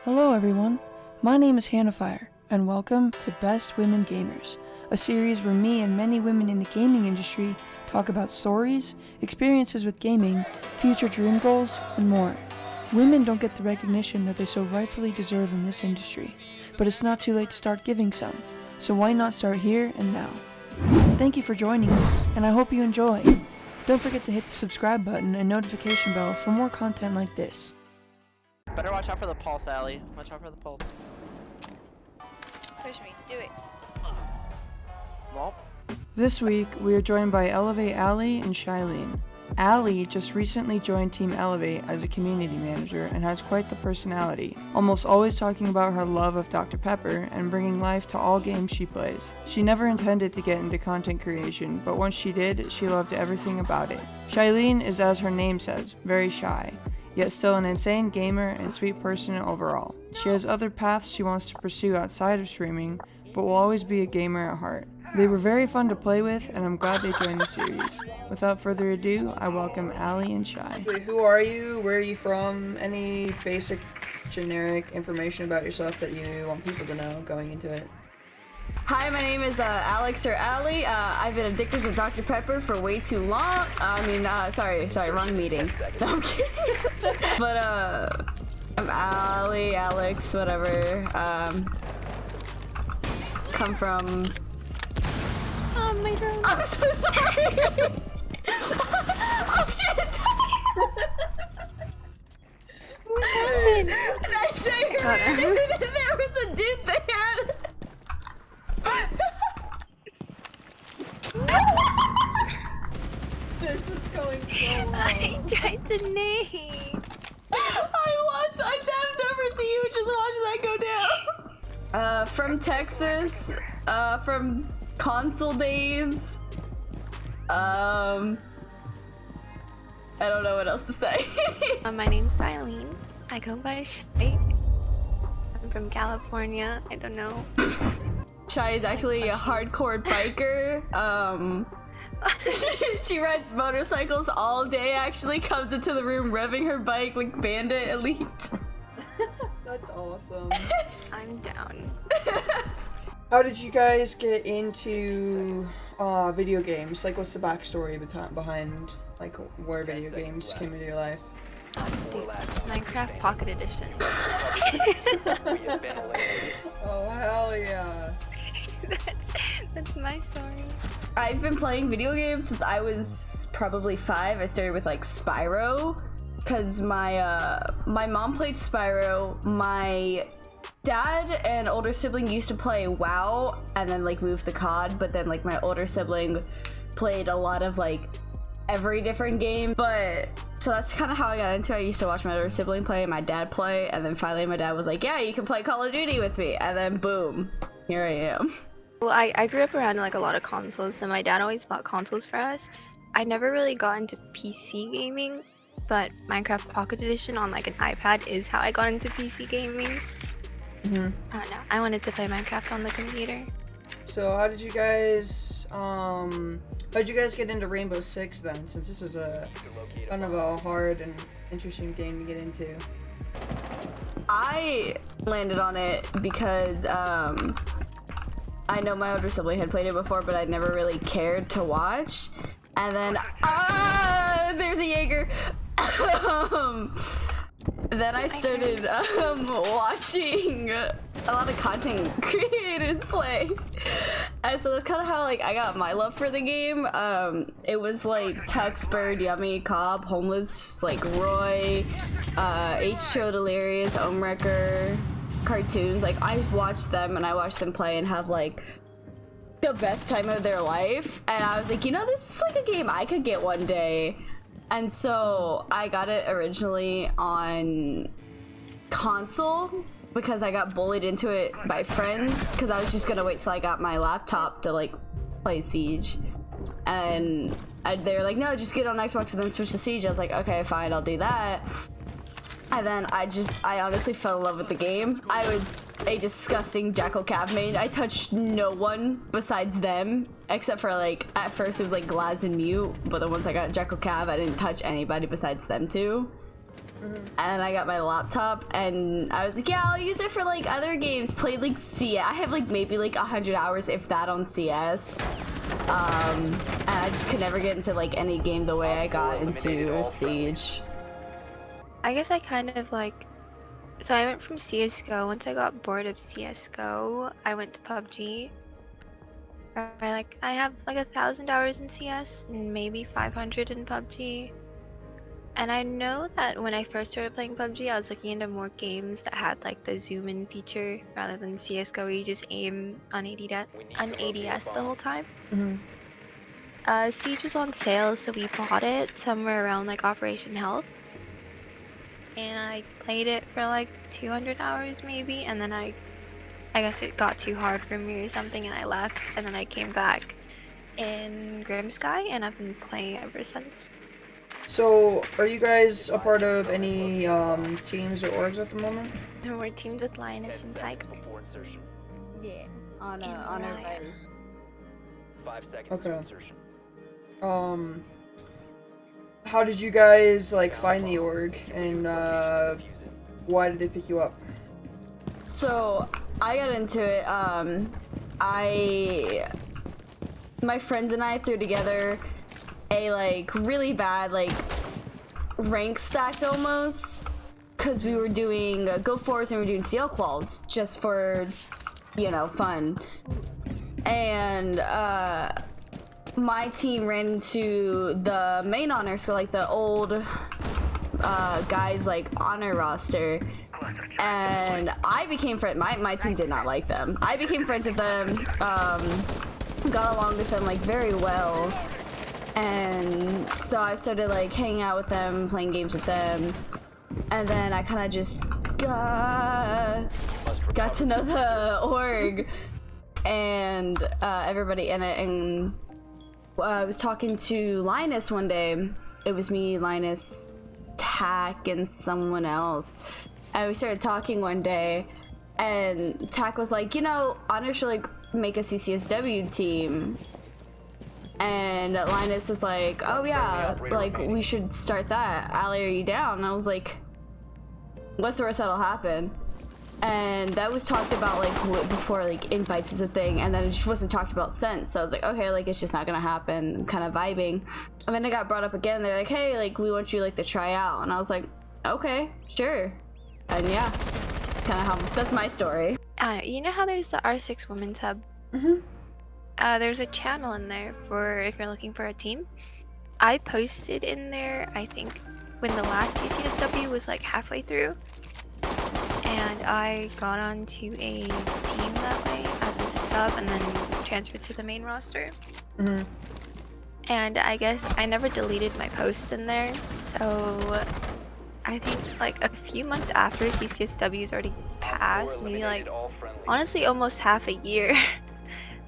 Hello everyone, my name is Hannah Fire, and welcome to Best Women Gamers, a series where me and many women in the gaming industry talk about stories, experiences with gaming, future dream goals, and more. Women don't get the recognition that they so rightfully deserve in this industry, but it's not too late to start giving some, so why not start here and now? Thank you for joining us, and I hope you enjoy. Don't forget to hit the subscribe button and notification bell for more content like this. Better watch out for the pulse, Allie. Watch out for the pulse. Push me, do it. Well, This week, we are joined by Elevate Allie and Shyline. Allie just recently joined Team Elevate as a community manager and has quite the personality, almost always talking about her love of Dr. Pepper and bringing life to all games she plays. She never intended to get into content creation, but once she did, she loved everything about it. Shyline is, as her name says, very shy, yet still an insane gamer and sweet person overall. She has other paths she wants to pursue outside of streaming, but will always be a gamer at heart. They were very fun to play with, and I'm glad they joined the series. Without further ado, I welcome Allie and Shy. Who are you? Where are you from? Any basic, generic information about yourself that you want people to know going into it? Hi, my name is Alex or Allie. I've been addicted to Dr. Pepper for way too long. Sorry, wrong meeting. No, I'm kidding. But, I'm Allie, Alex, whatever. Come from... Oh, my drone. I'm so sorry! Oh, shit! What happened? There was a dude there! This is going so well. I tried to name. I tapped over to you, just watch that go down. From Texas, from console days. I don't know what else to say. My name's Shyelline. I go by Shy. I'm from California. I don't know. Shy is actually a hardcore biker. She rides motorcycles all day, actually comes into the room revving her bike like Bandit Elite. That's awesome. I'm down. How did you guys get into video games? Like, what's the backstory behind like where video games came into your life? Dude, Minecraft Pocket Edition. Oh hell yeah! That's my story. I've been playing video games since I was probably 5. I started with like Spyro, because my mom played Spyro. My dad and older sibling used to play WoW and then like moved to COD, but then like my older sibling played a lot of like every different game. But so that's kind of how I got into it. I used to watch my older sibling play and my dad play, and then finally my dad was like, yeah, you can play Call of Duty with me, and then boom, here I am. Well, I grew up around like a lot of consoles, so my dad always bought consoles for us. I never really got into PC gaming, but Minecraft Pocket Edition on like an iPad is how I got into PC gaming. I don't know. I wanted to play Minecraft on the computer. So how did you guys get into Rainbow Six then? Since this is a kind of a hard and interesting game to get into. I landed on it because I know my older sibling had played it before, but I never really cared to watch. And then there's a Jaeger. Then I started watching a lot of content creators play, and so that's kind of how like I got my love for the game. It was like Tux, Bird, Yummy, Cobb, Homeless, like Roy, H2O Delirious, Omewrecker, cartoons. Like I watched them and I watched them play and have like the best time of their life, and I was like, you know, this is like a game I could get one day. And so I got it originally on console because I got bullied into it by friends, because I was just gonna wait till I got my laptop to like play Siege, and they were like, no, just get on Xbox and then switch to Siege. I was like, okay, fine, I'll do that. And then I honestly fell in love with the game. I was a disgusting Jackal Cav main. I touched no one besides them, except for like, at first it was like Glaz and Mute, but then once I got Jackal Cav, I didn't touch anybody besides them two. and I got my laptop, and I was like, yeah, I'll use it for like other games. Played like CS. I have like maybe like 100 hours, if that, on CS. And I just could never get into like any game the way I got into Siege. I guess I kind of like, so I went from CSGO. Once I got bored of CSGO, I went to PUBG. I have like 1,000 hours in CS and maybe 500 in PUBG. And I know that when I first started playing PUBG, I was looking into more games that had like the zoom in feature rather than CSGO where you just aim on ADS the whole time. Siege was on sale, so we bought it somewhere around like Operation Health. And I played it for like 200 hours maybe, and then I guess it got too hard for me or something and I left, and then I came back in Grimsky and I've been playing ever since. So, are you guys a part of any teams or orgs at the moment? And we're teamed with Linus and Tycho. Yeah, on And our Ryan. vice. 5 seconds Okay. to insertion. How did you guys like find the org, and why did they pick you up? So I got into it. My friends and I threw together a like really bad like rank stacked almost, because we were doing Go Force and we were doing CL quals just for, you know, fun. And my team ran into the main honor, so like the old guys like honor roster, and I became friends. My team did not like them. I became friends with them, got along with them like very well, and so I started like hanging out with them, playing games with them, and then I kind of just got to know the org and everybody in it. And I was talking to Linus one day. It was me, Linus, Tack, and someone else. And we started talking one day, and Tack was like, you know, Honor should like make a CCSW team. And Linus was like, oh yeah, like we should start that. Ali, are you down? And I was like, what's the worst that'll happen? And that was talked about like before like invites was a thing, and then it just wasn't talked about since. So I was like, okay, like it's just not gonna happen. I'm kind of vibing. And then it got brought up again. They're like, hey, like we want you like to try out. And I was like, okay, sure. And yeah, kind of how that's my story. You know how there's the R6 Women's Hub? There's a channel in there for if you're looking for a team. I posted in there, I think, when the last CCSW was like halfway through. And I got onto a team that way as a sub and then transferred to the main roster. And I guess I never deleted my post in there, so I think like a few months after CCSW's already passed, maybe like honestly almost half a year,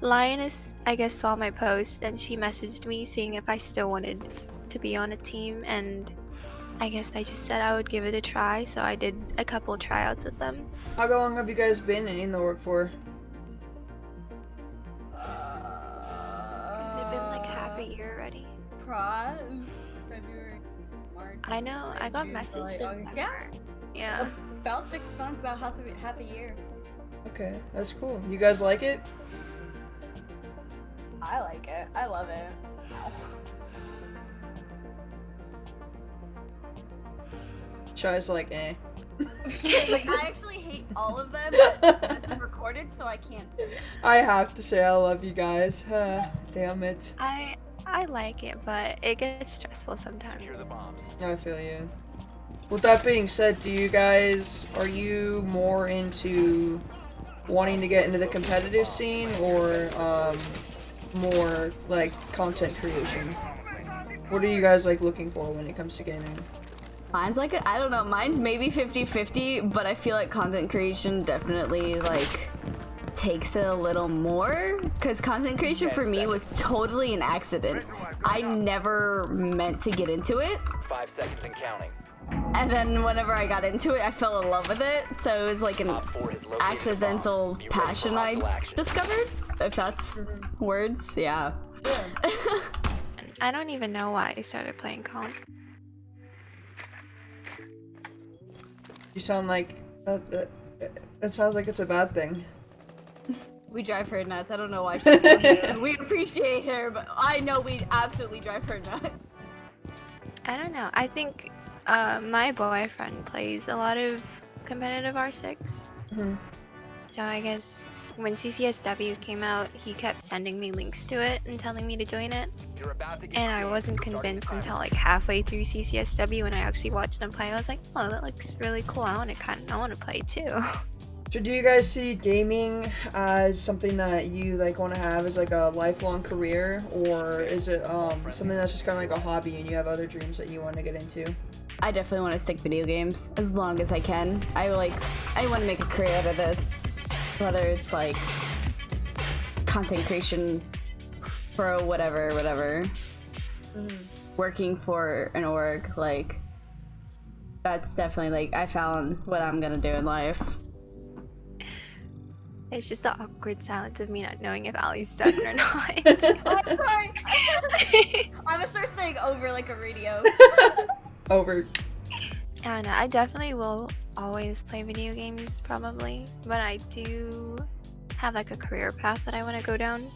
Lioness I guess saw my post and she messaged me seeing if I still wanted to be on a team, and I guess I just said I would give it a try, so I did a couple tryouts with them. How long have you guys been in the org for? Has it been like half a year already? February, March. I know, I got June, messaged July, in August. Yeah. Yeah. About 6 months, about half a year. Okay, that's cool. You guys like it? I like it. I love it. Shy's like, eh. Like, I actually hate all of them, but this is recorded, so I can't say it. I have to say I love you guys. Damn it. I like it, but it gets stressful sometimes. Secure the bombs. I feel you. With that being said, are you more into wanting to get into the competitive scene, or more like content creation? What are you guys like looking for when it comes to gaming? Mine's like, I don't know, mine's maybe 50-50, but I feel like content creation definitely like takes it a little more, because content creation for me was totally an accident. I never meant to get into it, 5 seconds and counting. and then whenever I got into it, I fell in love with it, so it was like an Op 4 has located accidental the bomb. Be ready for passion I hostile action. discovered, if that's words, yeah. I don't even know why I started playing comp. You sound like that sounds like it's a bad thing. We drive her nuts. I don't know why she's still here. We appreciate her, but I know we absolutely drive her nuts. I don't know. I think my boyfriend plays a lot of competitive R6. Mhm. So I guess when CCSW came out, he kept sending me links to it and telling me to join it. You're about to get And I wasn't convinced until like halfway through CCSW when I actually watched him play. I was like, oh, that looks really cool. I want to play too. So do you guys see gaming as something that you like want to have as like a lifelong career, or is it something that's just kind of like a hobby and you have other dreams that you want to get into? I definitely want to stick video games as long as I can. I want to make a career out of this, whether it's like content creation, pro, whatever. Working for an org, like that's definitely like I found what I'm gonna do in life. It's just the awkward silence of me not knowing if Ali's done or not. Oh, I'm sorry. I'm gonna start saying over like a radio. Over. I don't know. I definitely will always play video games, probably. But I do have like a career path that I want to go down.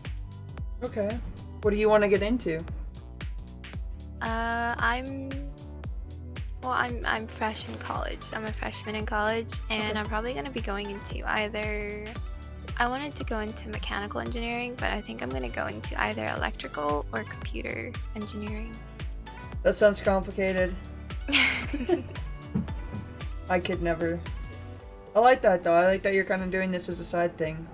Okay. What do you want to get into? I'm fresh in college. I'm a freshman in college, and I'm probably gonna be going into either. I wanted to go into mechanical engineering, but I think I'm gonna go into either electrical or computer engineering. That sounds complicated. I could never. I like that though. I like that you're kind of doing this as a side thing.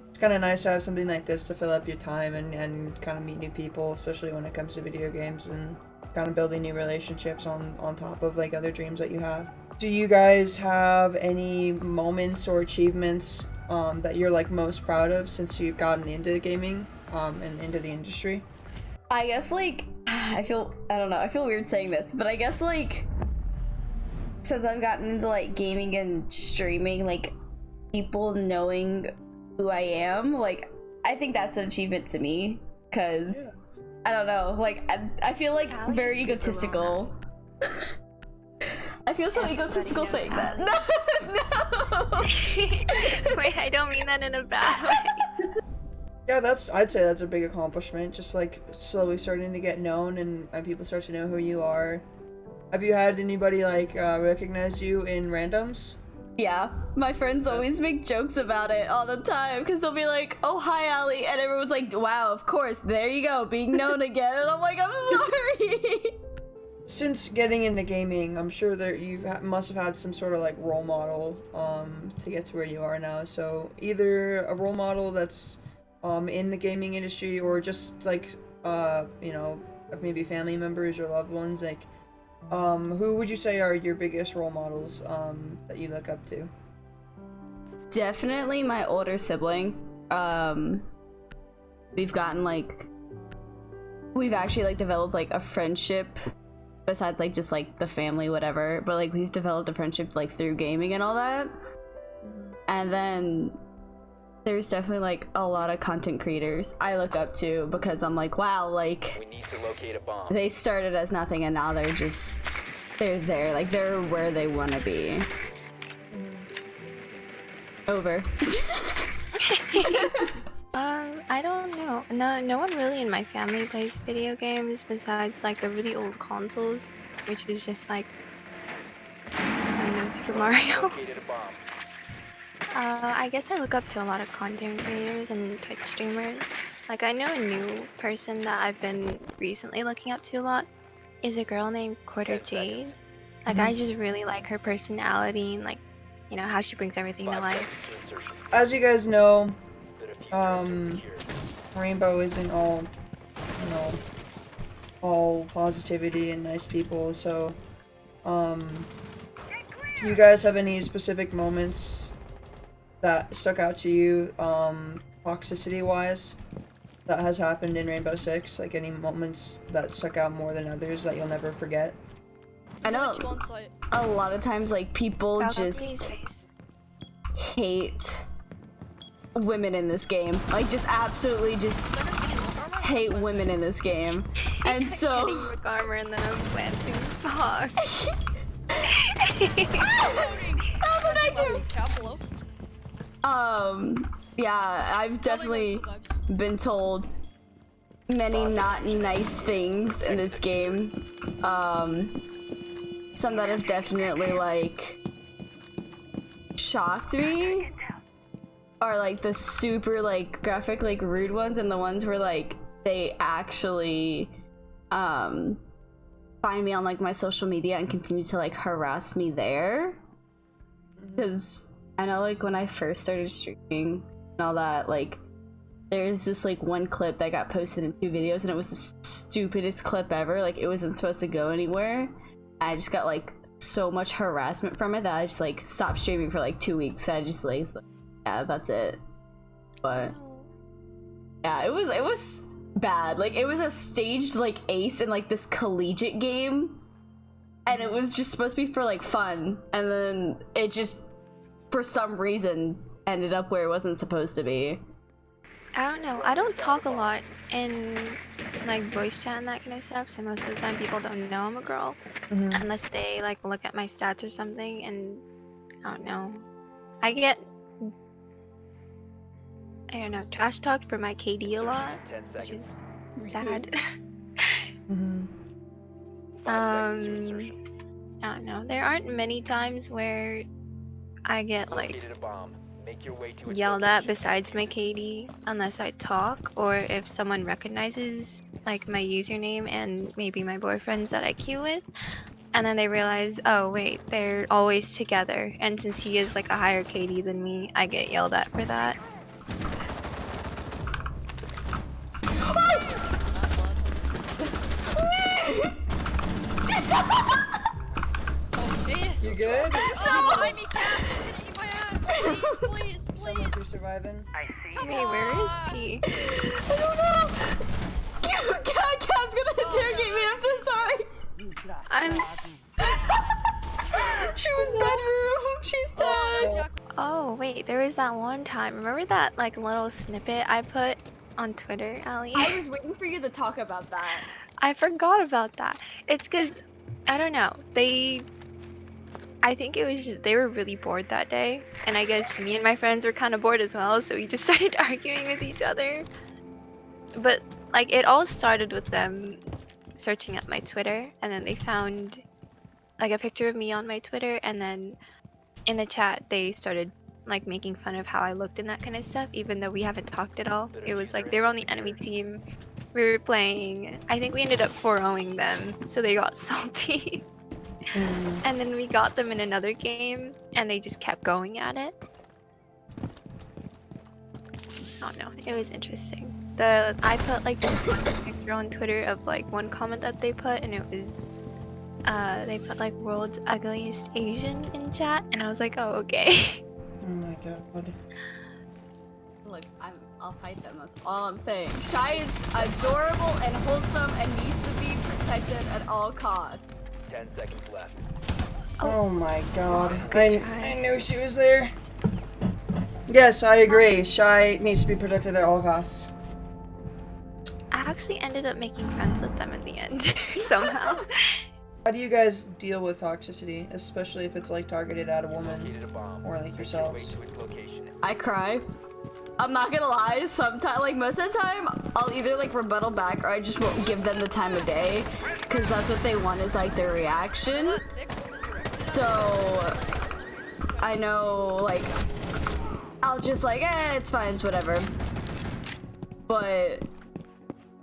It's kind of nice to have something like this to fill up your time and kind of meet new people, especially when it comes to video games, and kind of building new relationships on top of like other dreams that you have. Do you guys have any moments or achievements that you're like most proud of since you've gotten into gaming and into the industry? I guess like I don't know, I feel weird saying this, but I guess like since I've gotten into like gaming and streaming, like people knowing who I am, like I think that's an achievement to me, because I don't know, like I feel like very egotistical. I feel so egotistical saying that. No. Wait, I don't mean that in a bad way. Yeah, I'd say that's a big accomplishment, just like slowly starting to get known and people start to know who you are. Have you had anybody like recognize you in randoms? Yeah, my friends always make jokes about it all the time, because they'll be like, oh hi Ali, and everyone's like, wow, of course, there you go, being known again, and I'm like, I'm sorry. Since getting into gaming, I'm sure that must have had some sort of like role model to get to where you are now. So either a role model that's in the gaming industry, or just like you know, maybe family members or loved ones. Like who would you say are your biggest role models that you look up to? Definitely my older sibling. We've actually like developed like a friendship, besides like just like the family whatever, but like we've developed a friendship like through gaming and all that. And then there's definitely like a lot of content creators I look up to, because I'm like, wow, like We need to locate a bomb. they started as nothing and now they're there, like they're where they want to be. Over. I don't know. No one really in my family plays video games besides like the really old consoles, which is just like I don't know, Super Mario. Located a bomb. I guess I look up to a lot of content creators and Twitch streamers. Like I know a new person that I've been recently looking up to a lot is a girl named Quarter 10 seconds. Jade. Like I just really like her personality and like, you know, how she brings everything to 5 life. seconds to insertion. As you guys know, The diffuser has been secured. Rainbow isn't all, you know, all positivity and nice people. So, do you guys have any specific moments that stuck out to you, toxicity wise, that has happened in Rainbow Six? Like any moments that stuck out more than others that you'll never forget? I know Which one site? a lot of times like people Proud of just Queen's face. hate women in this game, like just absolutely just hate women in this game. And Getting so Rick armor and then I'm planting socks. Yeah, I've definitely been told many not nice things in this game. Some that have definitely like shocked me are like the super like graphic like rude ones, and the ones where like they actually find me on like my social media and continue to like harass me there. Because I know like when I first started streaming and all that, like there's this like one clip that got posted in 2 videos, and it was the stupidest clip ever. Like it wasn't supposed to go anywhere. I just got like so much harassment from it that I just like stopped streaming for like 2 weeks. I just like yeah, that's it. But yeah, it was bad. Like it was a staged like ace in like this collegiate game, and it was just supposed to be for like fun, and then it just for some reason ended up where it wasn't supposed to be. I don't know. I don't talk a lot in like voice chat and that kind of stuff, so most of the time people don't know I'm a girl unless they like look at my stats or something, and I don't know. I get, I don't know, trash talked for my KD a lot, 10 which seconds. is sad. 5 seconds to I insertion. don't know. There aren't many times where I get like Located a bomb. Make your way to its yelled at location. besides my KD unless I talk, or if someone recognizes like my username and maybe my boyfriends that I queue with, and then they realize, oh wait, they're always together, and since he is like a higher KD than me, I get yelled at for that. You good? Oh, behind me, Cat! You're gonna eat my ass! Please, please, Someone please! through surviving. Come Wait, where is on. he? I don't know. Cat's gonna interrogate me. I'm so sorry. I'm She was bedroom. She's dead. oh wait, there was that one time. Remember that like little snippet I put on Twitter, Ali? I was waiting for you to talk about that. I forgot about that. It's cause I don't know. I think it was just they were really bored that day, and I guess me and my friends were kind of bored as well, so we just started arguing with each other. But like it all started with them searching up my Twitter, and then they found like a picture of me on my Twitter, and then in the chat they started like making fun of how I looked and that kind of stuff, even though we haven't talked at all. It was like they were on the enemy team. We were playing. I think we ended up 4-0ing them, so they got salty. And then we got them in another game, and they just kept going at it. I don't know. It was interesting. I put like this one picture on Twitter of like one comment that they put, and it was they put like world's ugliest Asian in chat, and I was like, oh okay. Oh my god. Look, I'll fight them. That's all I'm saying. Shy is adorable and wholesome and needs to be protected at all costs. 10 seconds left. Oh my god. Good I try. knew she was there. Yes, I agree. Shy needs to be protected at all costs. I actually ended up making friends with them in the end somehow. How do you guys deal with toxicity, especially if it's like targeted at a woman Located a bomb. or like Make your way yourselves? to its location. I cry. I'm not gonna lie, sometimes, like most of the time, I'll either like rebuttal back or I just won't give them the time of day, because that's what they want is like their reaction. So, I know, like, I'll just like, it's fine, it's whatever. But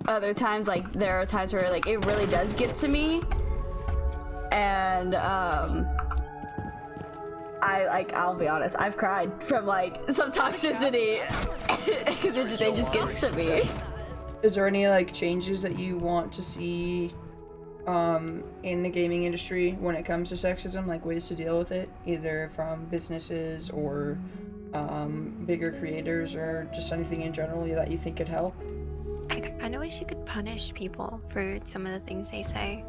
other times, like, there are times where like it really does get to me, and I'll be honest, I've cried from like some toxicity because it just gets to me. Is there any like changes that you want to see in the gaming industry when it comes to sexism, like ways to deal with it, either from businesses or bigger creators, or just anything in general that you think could help? I kind of wish you could punish people for some of the things they say.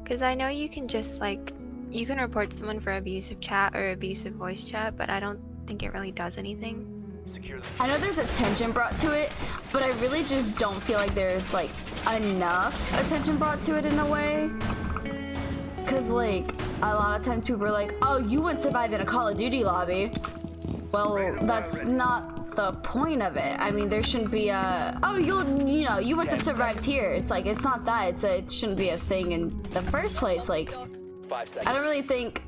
Because I know you can just like, you can report someone for abusive chat or abusive voice chat, but I don't think it really does anything. Secure the I know there's attention brought to it, but I really just don't feel like there's like enough attention brought to it in a way. Cause like a lot of times people are like, oh, you wouldn't survive in a Call of Duty lobby. Well, that's not the point of it. I mean, there shouldn't be a, oh, you wouldn't have survived here. It's like, it's not that. It shouldn't be a thing in the first place. Like, 5 seconds. I don't really think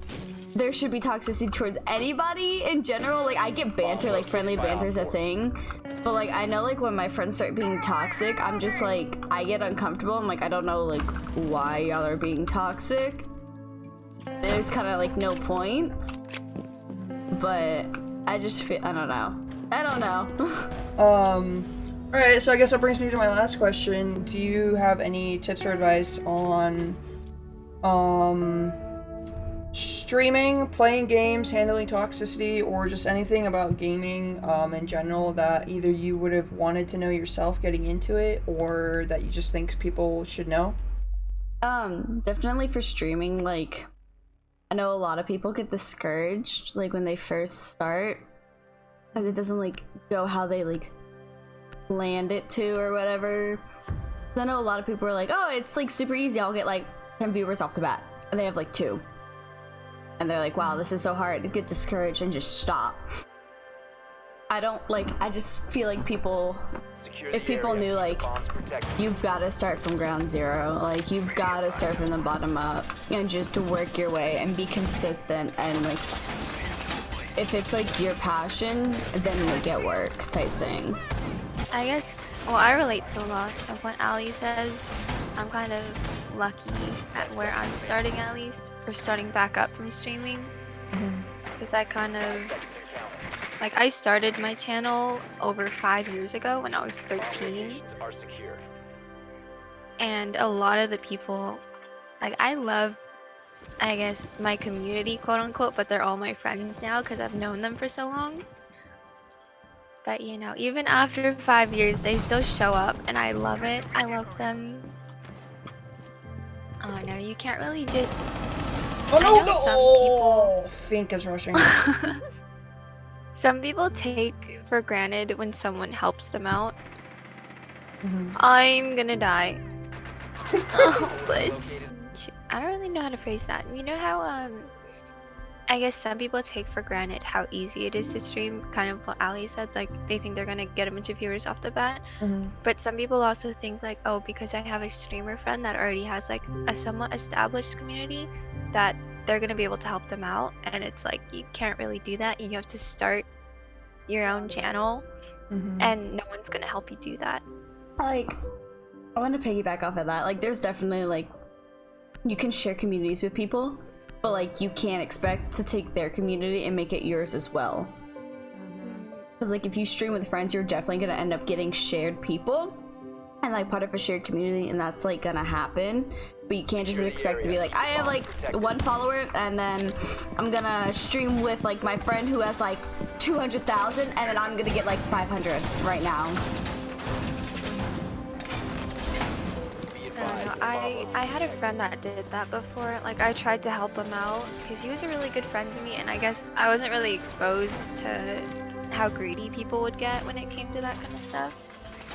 there should be toxicity towards anybody in general. Like, I get banter, like friendly banter is a thing. But like, I know like when my friends start being toxic, I'm just like, I get uncomfortable. I'm like, I don't know like why y'all are being toxic. There's kind of like no point. But I just feel, I don't know. Alright, so I guess that brings me to my last question. Do you have any tips or advice on, streaming, playing games, handling toxicity, or just anything about gaming, in general that either you would have wanted to know yourself getting into it, or that you just think people should know? Definitely for streaming, like, I know a lot of people get discouraged, like, when they first start, because it doesn't, like, go how they, like, planned it to, or whatever. I know a lot of people are like, oh, it's, like, super easy, I'll get, like, 10 viewers off the bat, and they have, like, 2. And they're like, wow, this is so hard, to get discouraged and just stop. I just feel like people, if people knew, like, you've got to start from ground zero, like, you've got to start from the bottom up, and just to work your way and be consistent, and, like, if it's, like, your passion, then make it work, type thing. I guess, well, I relate to a lot of what Ali says. I'm kind of lucky at where I'm starting, at least, or starting back up from streaming. Because I kind of, like, I started my channel over 5 years ago when I was 13. Are secure. And a lot of the people, like, I love, I guess, my community, quote unquote, but they're all my friends now because I've known them for so long. But, you know, even after 5 years, they still show up, and I love it. I love them. Oh no, you can't really just. Oh no, I know no! Fink is rushing. Some people take for granted when someone helps them out. I'm gonna die. But I don't really know how to phrase that. You know how I guess some people take for granted how easy it is to stream, kind of what Ali said, like they think they're gonna get a bunch of viewers off the bat. But some people also think like, oh, because I have a streamer friend that already has like a somewhat established community, that they're gonna be able to help them out. And it's like, you can't really do that. You have to start your own channel, and no one's gonna help you do that. Like, I want to piggyback off of that. Like, there's definitely like, you can share communities with people, but like you can't expect to take their community and make it yours as well. Because like if you stream with friends, you're definitely gonna end up getting shared people and like part of a shared community, and that's like gonna happen. But you can't just expect to be like, I have like 1 follower and then I'm gonna stream with like my friend who has like 200,000 and then I'm gonna get like 500 right now. I don't know. I had a friend that did that before. Like, I tried to help him out because he was a really good friend to me, and I guess I wasn't really exposed to how greedy people would get when it came to that kind of stuff.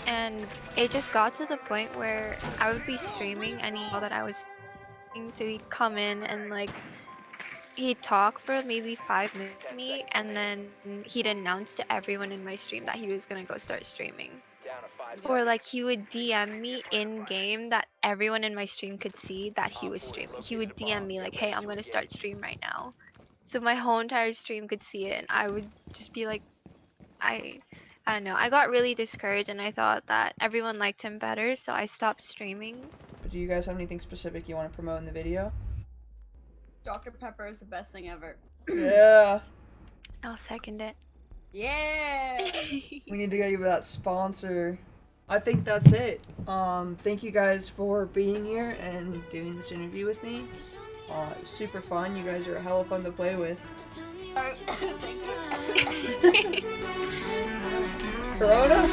And it just got to the point where I would be streaming and he saw that I was streaming, so he'd come in and like he'd talk for maybe 5 minutes with me, and then he'd announce to everyone in my stream that he was gonna go start streaming. Down to 5 Or like he would DM me in game that everyone in my stream could see that he was streaming. He would DM me like, hey, I'm gonna start stream right now. So my whole entire stream could see it, and I would just be like, I don't know. I got really discouraged, and I thought that everyone liked him better, so I stopped streaming. But do you guys have anything specific you want to promote in the video? Dr. Pepper is the best thing ever. Yeah. I'll second it. Yeah. We need to get you that sponsor. I think that's it. Thank you guys for being here and doing this interview with me. It was super fun. You guys are hella fun to play with. Thank you. Corona?